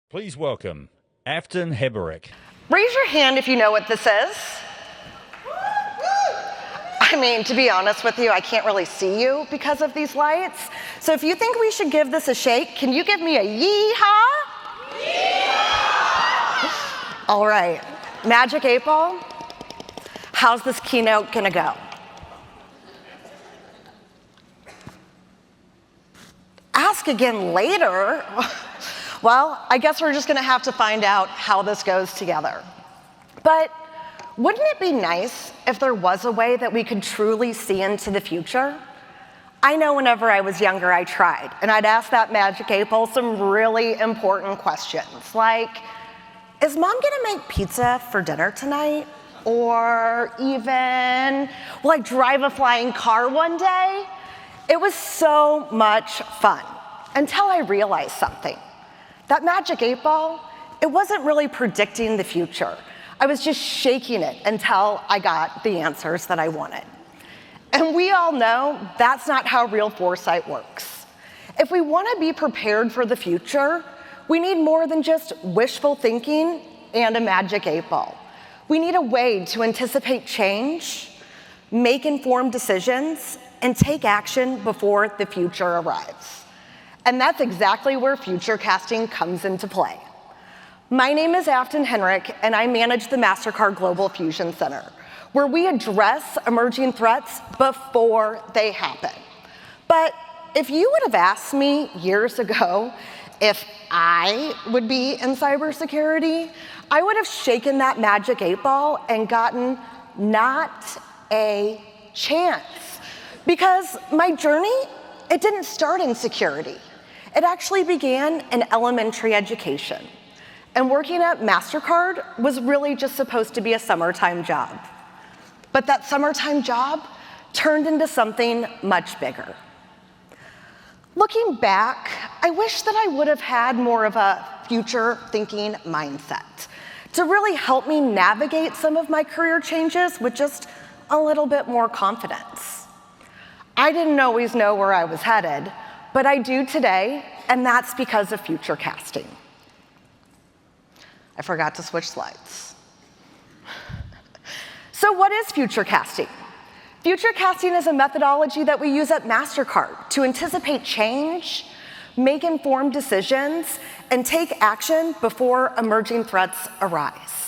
Please welcome Affton Hennerich. Raise your hand if you know what this is. I mean, to be honest with you, I can't really see you because of these lights. So if you think we should give this a shake, can you give me a yee-haw? Yee-haw! All right, Magic 8 Ball, how's this keynote gonna go? Ask again later. Well, I guess we're just gonna have to find out how this goes together. But wouldn't it be nice if there was a way that we could truly see into the future? I know whenever I was younger, I tried, and I'd ask that Magic 8 Ball some really important questions, like, is mom gonna make pizza for dinner tonight? Or even, will I drive a flying car one day? It was so much fun, until I realized something. That Magic 8 Ball, it wasn't really predicting the future. I was just shaking it until I got the answers that I wanted. And we all know that's not how real foresight works. If we want to be prepared for the future, we need more than just wishful thinking and a Magic 8 Ball. We need a way to anticipate change, make informed decisions, and take action before the future arrives. And that's exactly where Futurecasting comes into play. My name is Affton Hennerich, and I manage the Mastercard Global Fusion Center, where we address emerging threats before they happen. But if you would have asked me years ago if I would be in cybersecurity, I would have shaken that Magic 8 Ball and gotten not a chance. Because my journey, it didn't start in security. It actually began in elementary education. And working at Mastercard was really just supposed to be a summertime job. But that summertime job turned into something much bigger. Looking back, I wish that I would have had more of a future-thinking mindset to really help me navigate some of my career changes with just a little bit more confidence. I didn't always know where I was headed, but I do today, and that's because of Futurecasting. I forgot to switch slides. So what is Futurecasting? Futurecasting is a methodology that we use at Mastercard to anticipate change, make informed decisions, and take action before emerging threats arise.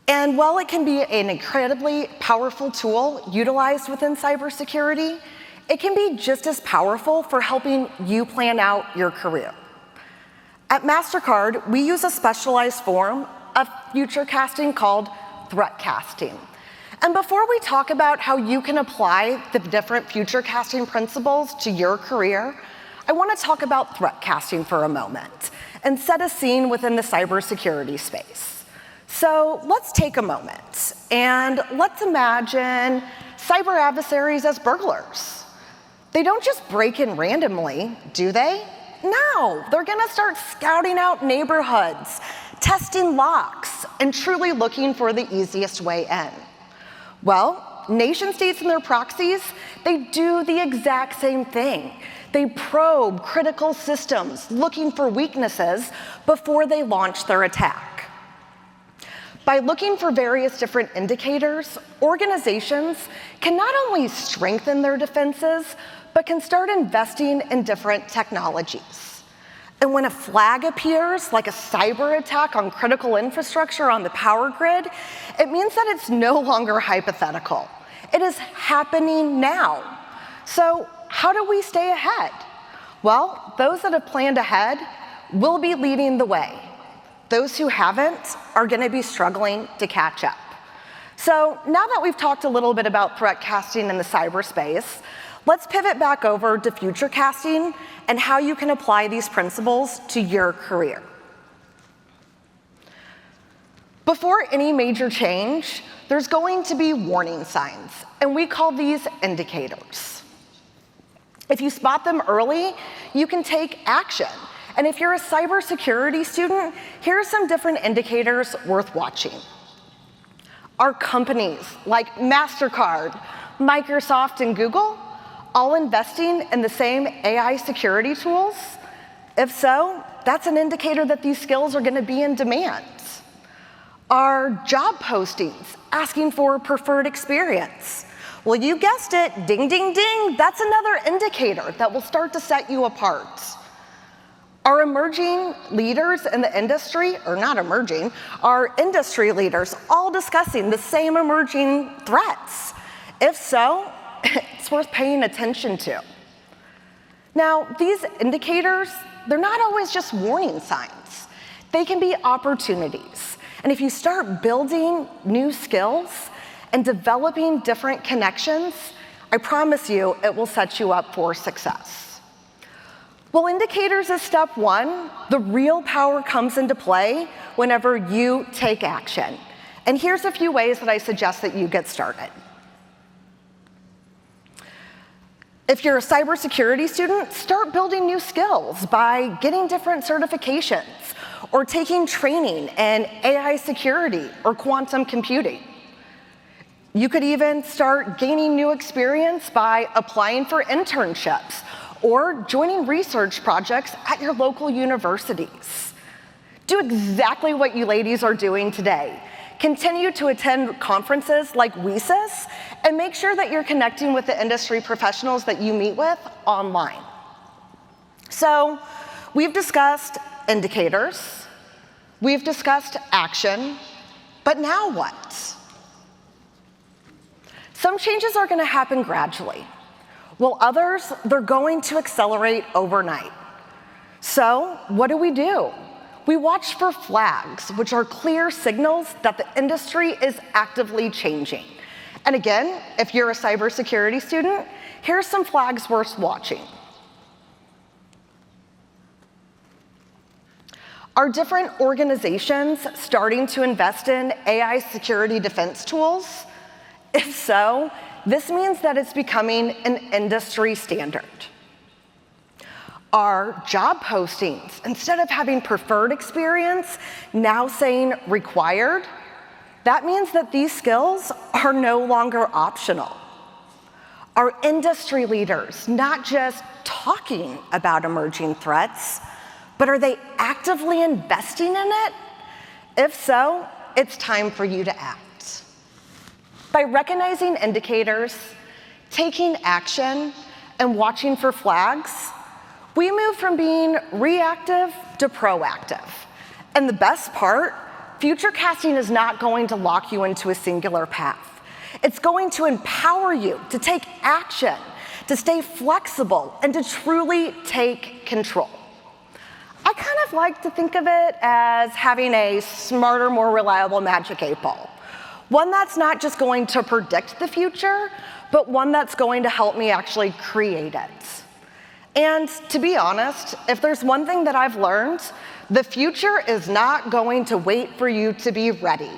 And while it can be an incredibly powerful tool utilized within cybersecurity, it can be just as powerful for helping you plan out your career. At Mastercard, we use a specialized form of Futurecasting called Threatcasting. And before we talk about how you can apply the different Futurecasting principles to your career, I want to talk about Threatcasting for a moment and set a scene within the cybersecurity space. So let's take a moment and let's imagine cyber adversaries as burglars. They don't just break in randomly, do they? No, they're gonna start scouting out neighborhoods, testing locks, and truly looking for the easiest way in. Well, nation states and their proxies, they do the exact same thing. They probe critical systems, looking for weaknesses before they launch their attack. By looking for various different indicators, organizations can not only strengthen their defenses, but can start investing in different technologies. And when a flag appears, like a cyber attack on critical infrastructure on the power grid, it means that it's no longer hypothetical. It is happening now. So how do we stay ahead? Well, those that have planned ahead will be leading the way. Those who haven't are going to be struggling to catch up. So now that we've talked a little bit about threatcasting in the cyberspace, let's pivot back over to Futurecasting and how you can apply these principles to your career. Before any major change, there's going to be warning signs, and we call these indicators. If you spot them early, you can take action. And if you're a cybersecurity student, here are some different indicators worth watching. Our companies like Mastercard, Microsoft, and Google all investing in the same AI security tools? If so, that's an indicator that these skills are going to be in demand. Are job postings asking for preferred experience? Well, you guessed it, ding, ding, ding, that's another indicator that will start to set you apart. Are emerging leaders in the industry, or not emerging, are industry leaders all discussing the same emerging threats? If so, it's worth paying attention to. Now, these indicators, they're not always just warning signs. They can be opportunities. And if you start building new skills and developing different connections, I promise you it will set you up for success. Well, indicators is step one. The real power comes into play whenever you take action. And here's a few ways that I suggest that you get started. If you're a cybersecurity student, start building new skills by getting different certifications or taking training in AI security or quantum computing. You could even start gaining new experience by applying for internships or joining research projects at your local universities. Do exactly what you ladies are doing today. Continue to attend conferences like WiCyS and make sure that you're connecting with the industry professionals that you meet with online. So we've discussed indicators, we've discussed action, but now what? Some changes are going to happen gradually, while others, they're going to accelerate overnight. So what do? We watch for flags, which are clear signals that the industry is actively changing. And again, if you're a cybersecurity student, here's some flags worth watching. Are different organizations starting to invest in AI security defense tools? If so, this means that it's becoming an industry standard. Are job postings, instead of having preferred experience, now saying required? That means that these skills are no longer optional. Are industry leaders not just talking about emerging threats, but are they actively investing in it? If so, it's time for you to act. By recognizing indicators, taking action, and watching for flags, we move from being reactive to proactive. And the best part, Futurecasting is not going to lock you into a singular path. It's going to empower you to take action, to stay flexible, and to truly take control. I kind of like to think of it as having a smarter, more reliable magic 8-ball. One that's not just going to predict the future, but one that's going to help me actually create it. And to be honest, if there's one thing that I've learned, the future is not going to wait for you to be ready.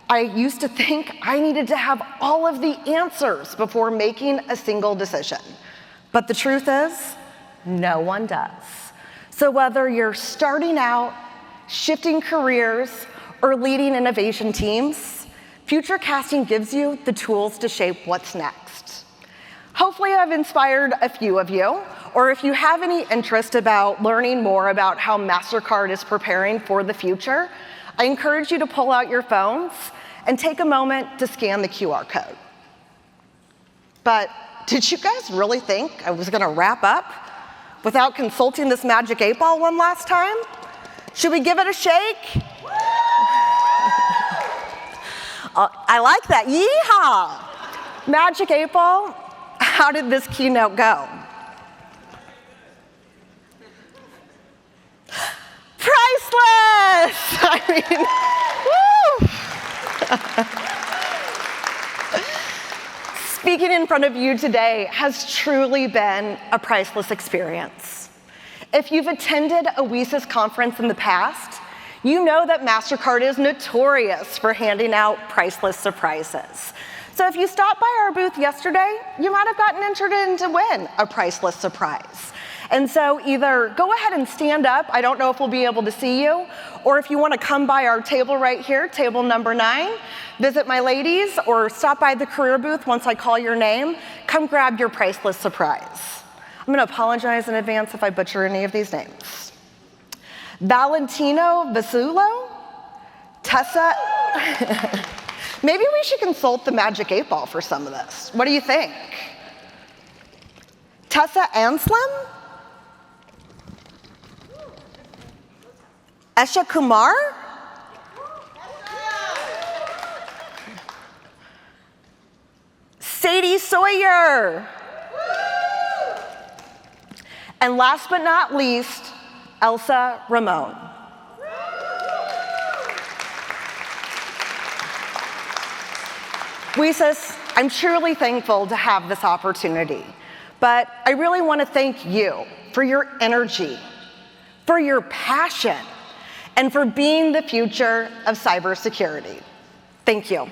I used to think I needed to have all of the answers before making a single decision. But the truth is, no one does. So whether you're starting out, shifting careers, or leading innovation teams, Futurecasting gives you the tools to shape what's next. Hopefully I've inspired a few of you, or if you have any interest about learning more about how Mastercard is preparing for the future, I encourage you to pull out your phones and take a moment to scan the QR code. But did you guys really think I was going to wrap up without consulting this magic 8-ball one last time? Should we give it a shake? I like that. Yeehaw! Magic 8-ball, how did this keynote go? Priceless! I mean, woo! Speaking in front of you today has truly been a priceless experience. If you've attended a WiCyS conference in the past, you know that Mastercard is notorious for handing out priceless surprises. So if you stopped by our booth yesterday, you might have gotten entered in to win a priceless surprise. And so either go ahead and stand up. I don't know if we'll be able to see you. Or if you want to come by our table right here, table number 9, visit my ladies, or stop by the career booth once I call your name. Come grab your priceless surprise. I'm going to apologize in advance if I butcher any of these names. Valentino Vasulo, Tessa. Maybe we should consult the Magic 8 Ball for some of this. What do you think? Tessa Anslem? Esha Kumar? Sadie Sawyer? And last but not least, Elsa Ramon. WiCyS, I'm truly thankful to have this opportunity, but I really want to thank you for your energy, for your passion, and for being the future of cybersecurity. Thank you.